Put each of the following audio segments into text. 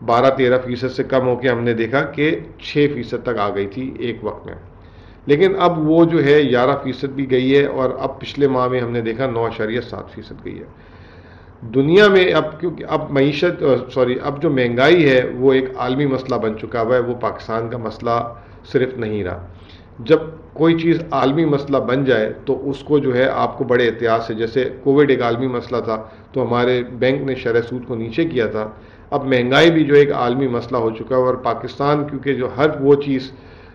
12-13% سے کم ہو کے ہم نے دیکھا کہ 6% تک آ گئی تھی ایک وقت میں، لیکن اب وہ جو ہے 11% بھی گئی ہے، اور اب پچھلے ماہ میں ہم نے دیکھا 9.7% گئی ہے دنیا میں۔ اب کیونکہ اب معیشت اب جو مہنگائی ہے وہ ایک عالمی مسئلہ بن چکا ہوا ہے، وہ پاکستان کا مسئلہ صرف نہیں رہا۔ جب کوئی چیز عالمی مسئلہ بن جائے تو اس کو جو ہے آپ کو بڑے احتیاط سے، جیسے کووڈ ایک عالمی مسئلہ تھا تو ہمارے بینک نے شرح سود کو نیچے کیا تھا، اب مہنگائی بھی جو ایک عالمی مسئلہ ہو چکا ہے، اور پاکستان کیونکہ جو ہر وہ چیز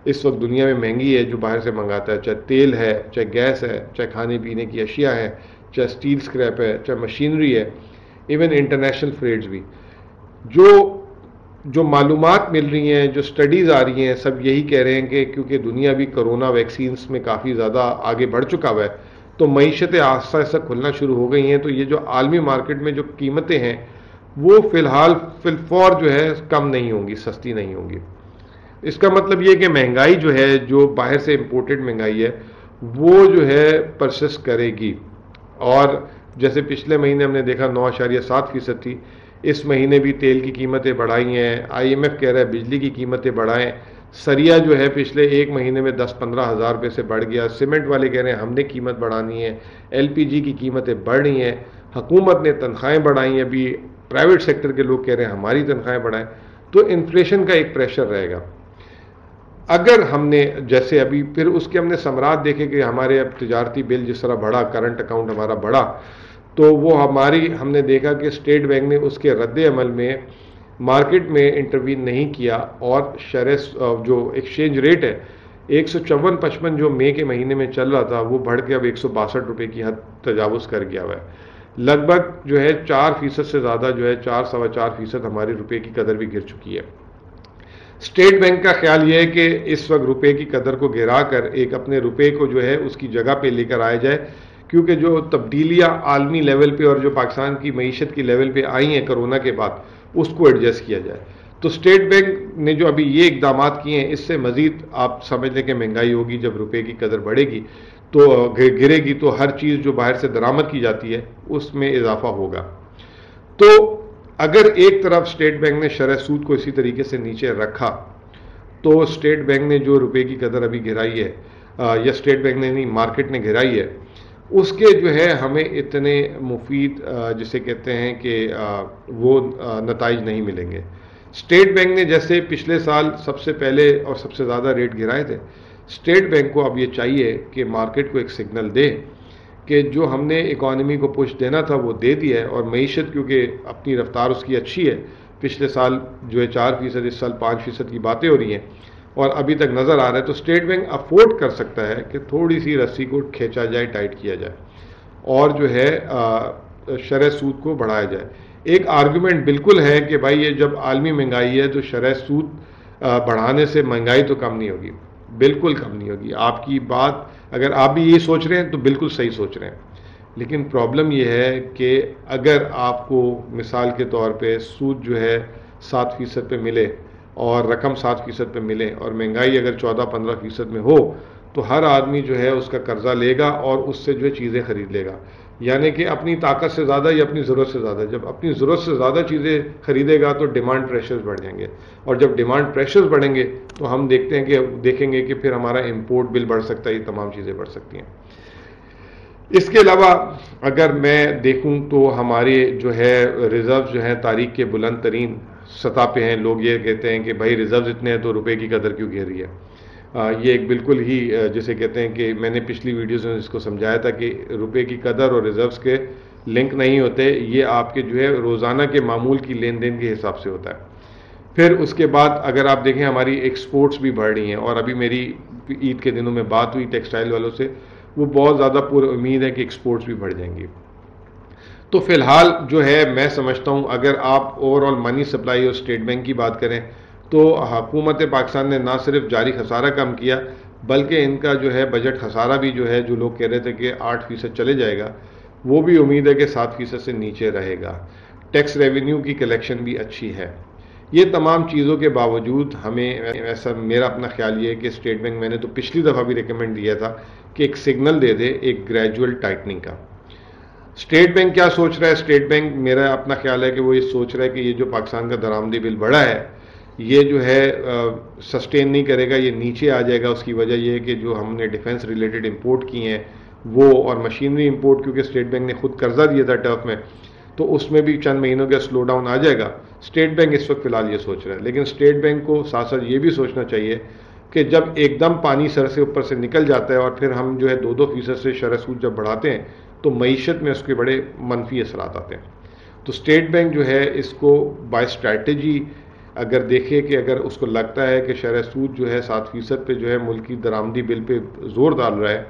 اس وقت دنیا میں مہنگی ہے جو باہر سے منگاتا ہے، چاہے تیل ہے، چاہے گیس ہے، چاہے کھانے پینے کی اشیاء ہے، چاہے اسٹیل اسکریپ ہے، چاہے مشینری ہے، ایون انٹرنیشنل فریٹس بھی، جو معلومات مل رہی ہیں، جو سٹڈیز آ رہی ہیں، سب یہی کہہ رہے ہیں کہ کیونکہ دنیا بھی کرونا ویکسینز میں کافی زیادہ آگے بڑھ چکا ہوا ہے تو معیشتیں آہستہ آہستہ کھلنا شروع ہو گئی ہیں، تو یہ جو عالمی مارکیٹ میں جو قیمتیں ہیں وہ فی الحال فی الفور جو ہے کم نہیں ہوں گی، سستی نہیں ہوں گی۔ اس کا مطلب یہ کہ مہنگائی جو ہے، جو باہر سے امپورٹڈ مہنگائی ہے، وہ جو ہے پرسسٹ کرے گی، اور جیسے پچھلے مہینے ہم نے دیکھا 9.7% تھی، اس مہینے بھی تیل کی قیمتیں بڑھائی ہیں، آئی ایم ایف کہہ رہا ہے بجلی کی قیمتیں بڑھائیں، سریا جو ہے پچھلے ایک مہینے میں 10-15 ہزار روپے سے بڑھ گیا، سیمنٹ والے کہہ رہے ہیں ہم نے قیمت بڑھانی ہے، ایل پی جی کی قیمتیں بڑھ رہی ہیں، حکومت نے تنخواہیں بڑھائی ہیں، ابھی پرائیویٹ سیکٹر کے لوگ کہہ رہے ہیں ہماری تنخواہیں بڑھائیں، تو انفلیشن کا ایک پریشر رہے گا۔ اگر ہم نے جیسے ابھی پھر اس کے ہم نے ثمرات دیکھے کہ ہمارے اب تجارتی بل جس طرح بڑھا، کرنٹ اکاؤنٹ ہمارا بڑھا، تو وہ ہم نے دیکھا کہ اسٹیٹ بینک نے اس کے رد عمل میں مارکیٹ میں انٹروین نہیں کیا، اور شرح جو ایکسچینج ریٹ ہے 154.55 جو مئی کے مہینے میں چل رہا تھا وہ بڑھ کے اب 162 روپے کی حد تجاوز کر گیا ہوا ہے، لگ بھگ جو ہے 4% سے زیادہ جو ہے 4-4.25% ہماری روپے کی قدر بھی گر چکی ہے۔ اسٹیٹ بینک کا خیال یہ ہے کہ اس وقت روپے کی قدر کو گرا کر ایک اپنے روپے کو جو ہے اس کی جگہ پہ لے کر آیا جائے، کیونکہ جو تبدیلیاں عالمی لیول پہ اور جو پاکستان کی معیشت کی لیول پہ آئی ہیں کرونا کے بعد، اس کو ایڈجسٹ کیا جائے۔ تو اسٹیٹ بینک نے جو ابھی یہ اقدامات کیے ہیں، اس سے مزید آپ سمجھ لیں کہ مہنگائی ہوگی، جب روپے کی قدر بڑھے گی تو گرے گی تو ہر چیز جو باہر سے درآمد کی جاتی ہے اس میں اضافہ ہوگا۔ تو اگر ایک طرف اسٹیٹ بینک نے شرح سود کو اسی طریقے سے نیچے رکھا تو اسٹیٹ بینک نے جو روپے کی قدر ابھی گرائی ہے، یا اسٹیٹ بینک نے نہیں مارکیٹ نے گرائی ہے، اس کے جو ہے ہمیں اتنے مفید جسے کہتے ہیں کہ وہ نتائج نہیں ملیں گے۔ اسٹیٹ بینک نے جیسے پچھلے سال سب سے پہلے اور سب سے زیادہ ریٹ گرائے تھے، اسٹیٹ بینک کو اب یہ چاہیے کہ مارکیٹ کو ایک سگنل دے کہ جو ہم نے اکانومی کو پش دینا تھا وہ دے دیا ہے، اور معیشت کیونکہ اپنی رفتار اس کی اچھی ہے، پچھلے سال جو ہے 4%، اس سال 5% کی باتیں ہو رہی ہیں اور ابھی تک نظر آ رہا ہے، تو اسٹیٹ بینک افورڈ کر سکتا ہے کہ تھوڑی سی رسی کو کھینچا جائے، ٹائٹ کیا جائے، اور جو ہے شرح سود کو بڑھایا جائے۔ ایک آرگومنٹ بالکل ہے کہ بھائی یہ جب عالمی مہنگائی ہے تو شرح سود بڑھانے سے مہنگائی تو کم نہیں ہوگی، بالکل کم نہیں ہوگی۔ آپ کی بات اگر آپ بھی یہ سوچ رہے ہیں تو بالکل صحیح سوچ رہے ہیں، لیکن پرابلم یہ ہے کہ اگر آپ کو مثال کے طور پہ سود جو ہے 7% پہ ملے اور رقم 7% پہ ملے، اور مہنگائی اگر 14-15% میں ہو، تو ہر آدمی جو ہے اس کا قرضہ لے گا اور اس سے جو ہے چیزیں خرید لے گا، یعنی کہ اپنی طاقت سے زیادہ یا اپنی ضرورت سے زیادہ۔ جب اپنی ضرورت سے زیادہ چیزیں خریدے گا تو ڈیمانڈ پریشرز بڑھ جائیں گے، اور جب ڈیمانڈ پریشرز بڑھیں گے تو ہم دیکھیں گے کہ پھر ہمارا امپورٹ بل بڑھ سکتا ہے، یہ تمام چیزیں بڑھ سکتی ہیں۔ اس کے علاوہ اگر میں دیکھوں تو ہمارے جو ہے ریزرو جو ہیں تاریخ کے بلند ترین سطح پہ ہیں، لوگ یہ کہتے ہیں کہ بھائی ریزروز اتنے ہیں تو روپے کی قدر کیوں گر رہی ہے۔ یہ ایک بالکل ہی جسے کہتے ہیں کہ میں نے پچھلی ویڈیوز میں اس کو سمجھایا تھا کہ روپے کی قدر اور ریزروز کے لنک نہیں ہوتے، یہ آپ کے جو ہے روزانہ کے معمول کی لین دین کے حساب سے ہوتا ہے۔ پھر اس کے بعد اگر آپ دیکھیں ہماری ایکسپورٹس بھی بڑھ رہی ہیں، اور ابھی میری عید کے دنوں میں بات ہوئی ٹیکسٹائل والوں سے، وہ بہت زیادہ پر امید ہے کہ ایکسپورٹس بھی بڑھ جائیں گی۔ تو فی الحال جو ہے میں سمجھتا ہوں اگر آپ اوور آل منی سپلائی اور اسٹیٹ بینک کی بات کریں تو حکومت پاکستان نے نہ صرف جاری خسارہ کم کیا بلکہ ان کا جو ہے بجٹ خسارہ بھی جو ہے، جو لوگ کہہ رہے تھے کہ 8% چلے جائے گا، وہ بھی امید ہے کہ 7% سے نیچے رہے گا۔ ٹیکس ریونیو کی کلیکشن بھی اچھی ہے۔ یہ تمام چیزوں کے باوجود ہمیں ایسا میرا اپنا خیال یہ ہے کہ اسٹیٹ بینک، میں نے تو پچھلی دفعہ بھی ریکمینڈ دیا تھا کہ ایک سگنل دے دے ایک گریجول ٹائٹننگ کا۔ اسٹیٹ بینک کیا سوچ رہا ہے؟ اسٹیٹ بینک میرا اپنا خیال ہے کہ وہ یہ سوچ رہا ہے کہ یہ جو پاکستان کا درآمدی بل بڑھا ہے یہ جو ہے سسٹین نہیں کرے گا، یہ نیچے آ جائے گا۔ اس کی وجہ یہ ہے کہ جو ہم نے ڈیفنس ریلیٹڈ امپورٹ کی ہیں وہ، اور مشینری امپورٹ، کیونکہ اسٹیٹ بینک نے خود قرضہ دیا تھا ٹرف میں، تو اس میں بھی چند مہینوں کا سلو ڈاؤن آ جائے گا۔ اسٹیٹ بینک اس وقت فی الحال یہ سوچ رہا ہے، لیکن اسٹیٹ بینک کو ساتھ ساتھ یہ بھی سوچنا چاہیے کہ جب ایک دم پانی سر سے اوپر سے نکل جاتا ہے اور پھر ہم جو ہے 2% سے شرح سود جب بڑھاتے ہیں تو معیشت میں اس کے بڑے منفی اثرات آتے ہیں۔ تو اسٹیٹ بینک جو ہے اس کو بائی اسٹریٹجی اگر دیکھے کہ اگر اس کو لگتا ہے کہ شرح سود جو ہے 7% پہ جو ہے ملکی درآمدی بل پہ زور ڈال رہا ہے،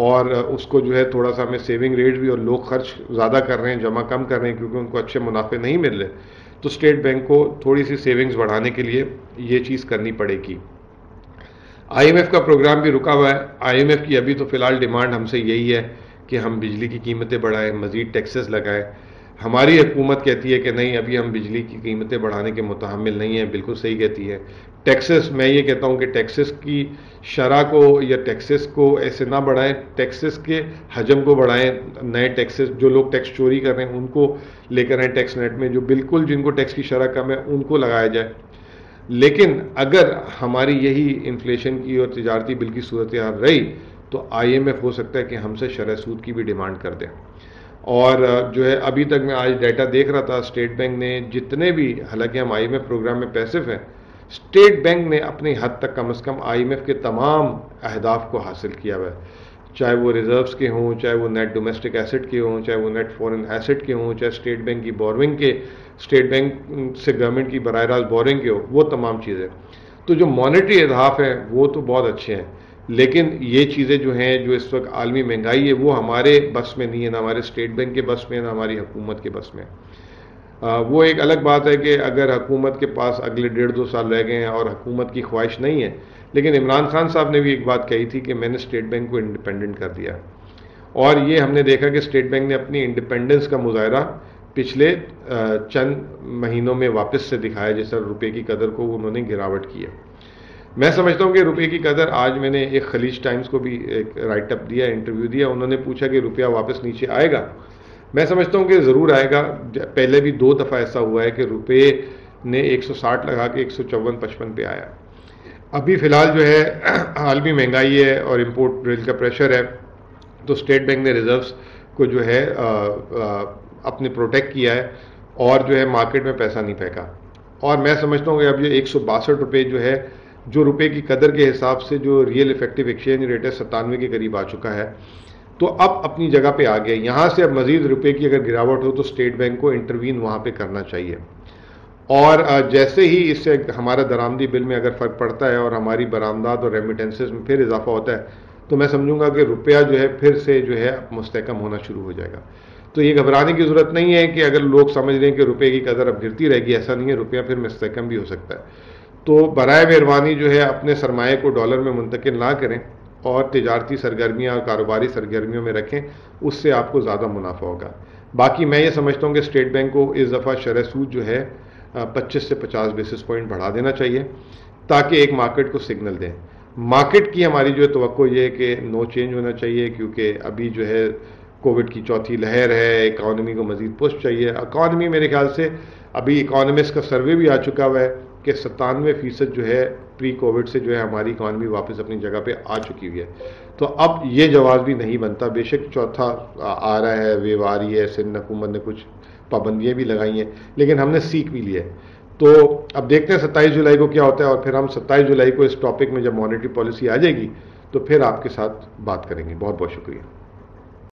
اور اس کو جو ہے تھوڑا سا ہمیں سیونگ ریٹ بھی، اور لوگ خرچ زیادہ کر رہے ہیں، جمع کم کر رہے ہیں کیونکہ ان کو اچھے منافع نہیں مل رہے، تو اسٹیٹ بینک کو تھوڑی سی سیونگز بڑھانے کے لیے یہ چیز کرنی پڑے گی۔ آئی ایم ایف کا پروگرام بھی رکا ہوا ہے۔ آئی ایم ایف کی ابھی تو فی الحال ڈیمانڈ ہم سے یہی ہے کہ ہم بجلی کی قیمتیں بڑھائیں، مزید ٹیکسز لگائیں۔ ہماری حکومت کہتی ہے کہ نہیں، ابھی ہم بجلی کی قیمتیں بڑھانے کے متحمل نہیں ہیں۔ بالکل صحیح کہتی ہے۔ ٹیکسز، میں یہ کہتا ہوں کہ ٹیکسز کی شرح کو یا ٹیکسز کو ایسے نہ بڑھائیں، ٹیکسز کے حجم کو بڑھائیں۔ نئے ٹیکسز، جو لوگ ٹیکس چوری کر رہے ہیں ان کو لے کر آئیں ٹیکس نیٹ میں، جو بالکل جن کو ٹیکس کی شرح کم ہے ان کو لگایا جائے۔ لیکن اگر ہماری یہی انفلیشن کی اور تجارتی بل کی صورتحال رہی تو آئی ایم ایف ہو سکتا ہے کہ ہم سے شرح سود کی بھی ڈیمانڈ کر دیں۔ اور جو ہے ابھی تک میں آج ڈیٹا دیکھ رہا تھا، اسٹیٹ بینک نے جتنے بھی، حالانکہ ہم آئی ایم ایف پروگرام میں پیسو ہیں، اسٹیٹ بینک نے اپنی حد تک کم از کم آئی ایم ایف کے تمام اہداف کو حاصل کیا ہوا ہے، چاہے وہ ریزروز کے ہوں، چاہے وہ نیٹ ڈومیسٹک ایسٹ کے ہوں، چاہے وہ نیٹ فورن ایسٹ کے ہوں، چاہے اسٹیٹ بینک کی بورونگ کے، اسٹیٹ بینک سے گورنمنٹ کی براہ راست بورنگ کے ہو، وہ تمام چیزیں۔ تو جو مانیٹری اہداف ہیں وہ تو بہت اچھے ہیں، لیکن یہ چیزیں جو ہیں، جو اس وقت عالمی مہنگائی ہے، وہ ہمارے بس میں نہیں ہے، نہ ہمارے اسٹیٹ بینک کے بس میں، نہ ہماری حکومت کے بس میں۔ وہ ایک الگ بات ہے کہ اگر حکومت کے پاس اگلے 1.5-2 سال رہ گئے ہیں اور حکومت کی خواہش نہیں ہے، لیکن عمران خان صاحب نے بھی ایک بات کہی تھی کہ میں نے اسٹیٹ بینک کو انڈیپینڈنٹ کر دیا، اور یہ ہم نے دیکھا کہ اسٹیٹ بینک نے اپنی انڈیپینڈنس کا مظاہرہ پچھلے چند مہینوں میں واپس سے دکھایا، جس طرح روپے کی قدر کو انہوں نے گراوٹ کی ہے۔ میں سمجھتا ہوں کہ روپے کی قدر، آج میں نے ایک خلیج ٹائمز کو بھی ایک رائٹ اپ دیا، انٹرویو دیا، انہوں نے پوچھا کہ روپیہ واپس نیچے آئے گا؟ میں سمجھتا ہوں کہ ضرور آئے گا۔ پہلے بھی 2 دفعہ ایسا ہوا ہے کہ روپے نے 160 لگا کے 154-55 پہ آیا۔ ابھی فی الحال جو ہے عالمی مہنگائی ہے اور امپورٹ ڈرل کا پریشر ہے، تو اسٹیٹ بینک نے ریزروز کو جو ہے اپنے پروٹیکٹ کیا ہے اور جو ہے مارکیٹ میں پیسہ نہیں پھینکا، اور میں سمجھتا ہوں کہ اب یہ 162 روپے جو ہے، جو روپے کی قدر کے حساب سے جو ریئل افیکٹو ایکسچینج ریٹ ہے 97 کے قریب آ چکا ہے، تو اب اپنی جگہ پہ آ گئے۔ یہاں سے اب مزید روپے کی اگر گراوٹ ہو تو اسٹیٹ بینک کو انٹروین وہاں پہ کرنا چاہیے، اور جیسے ہی اس سے ہمارا درآمدی بل میں اگر فرق پڑتا ہے اور ہماری برآمدات اور ریمیٹنسز میں پھر اضافہ ہوتا ہے تو میں سمجھوں گا کہ روپیہ جو ہے پھر سے جو ہے مستحکم ہونا شروع ہو جائے گا۔ تو یہ گھبرانے کی ضرورت نہیں ہے کہ اگر لوگ سمجھ رہے ہیں کہ روپے کی قدر اب گرتی رہے گی، ایسا نہیں ہے، روپیہ پھر مستحکم بھی ہو سکتا ہے۔ تو برائے مہربانی جو ہے اپنے سرمایہ کو ڈالر میں منتقل نہ کریں اور تجارتی سرگرمیاں اور کاروباری سرگرمیوں میں رکھیں، اس سے آپ کو زیادہ منافع ہوگا۔ باقی میں یہ سمجھتا ہوں کہ اسٹیٹ بینک کو اس دفعہ شرح سود جو ہے 25 سے 50 بیسس پوائنٹ بڑھا دینا چاہیے تاکہ ایک مارکیٹ کو سگنل دیں۔ مارکیٹ کی ہماری جو ہے توقع یہ ہے کہ نو چینج ہونا چاہیے، کیونکہ ابھی جو ہے کووڈ کی چوتھی لہر ہے، اکانومی کو مزید پش چاہیے۔ اکانومی میرے خیال سے ابھی اکانومسٹ کا سروے بھی آ چکا ہوا ہے کہ 97% جو ہے پری کووڈ سے جو ہے ہماری اکانومی واپس اپنی جگہ پہ آ چکی ہوئی ہے۔ تو اب یہ جواز بھی نہیں بنتا، بے شک چوتھا آ رہا ہے، ویو آ رہی ہے، سندھ حکومت نے کچھ پابندیاں بھی لگائی ہیں، لیکن ہم نے سیکھ بھی لیا ہے۔ تو اب دیکھتے ہیں 27 جولائی کو کیا ہوتا ہے، اور پھر ہم 27 جولائی کو اس ٹاپک میں جب مانیٹری پالیسی آ جائے گی تو پھر آپ کے ساتھ بات کریں گے۔ بہت بہت شکریہ۔